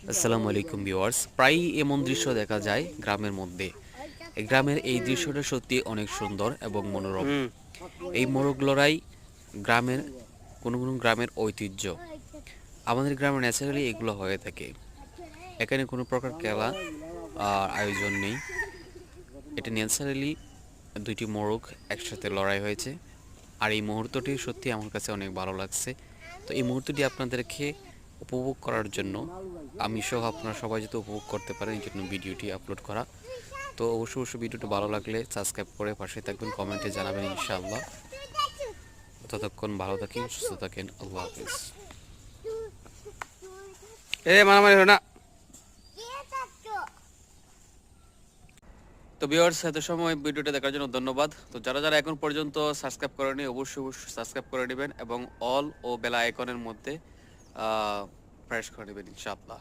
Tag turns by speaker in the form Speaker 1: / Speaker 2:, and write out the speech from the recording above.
Speaker 1: আসসালামু আলাইকুম ভিউয়ার্স, প্রায়ই এমন দৃশ্য দেখা যায় গ্রামের মধ্যে। এই গ্রামের এই দৃশ্যটা সত্যি অনেক সুন্দর এবং মনোরম।
Speaker 2: হুম।
Speaker 1: এই মোরগ লড়াই গ্রামের কোনো কোনো গ্রামের ঐতিহ্য। আমাদের গ্রামে ন্যাচারালি এগুলো হয়ে থাকে। এখানে কোনো প্রকার খেলা আয়োজন নেই। এটা ন্যাচারালি দুইটি মোরগ একসাথে লড়াই হয়েছে। আর এই মুহূর্তটি সত্যি আমার কাছে অনেক ভালো লাগছে। তো এই মুহূর্তটি আপনাদেরকে উপভোগ করার জন্য আমি সহ আপনারা সবাই যাতে উপভোগ করতে পারেন এই জন্য ভিডিওটি আপলোড করা। তো অবশ্যই ভিডিওটি ভালো লাগলে সাবস্ক্রাইব করে পাশে থাকবেন, কমেন্টে জানাবেন ইনশাআল্লাহ। ততক্ষণ ভালো থাকেন, সুস্থ থাকেন, আল্লাহ হাফিজ।
Speaker 2: এ মারামারি হলো না।
Speaker 1: তো ভিউয়ার্স, এত সময় ভিডিওটা দেখার জন্য ধন্যবাদ। তো যারা যারা এখন পর্যন্ত সাবস্ক্রাইব করেনি অবশ্যই সাবস্ক্রাইব করে নেবেন এবং অল ও বেল আইকনের মধ্যে প্রেস করে নেবেন ইনশাআল্লাহ।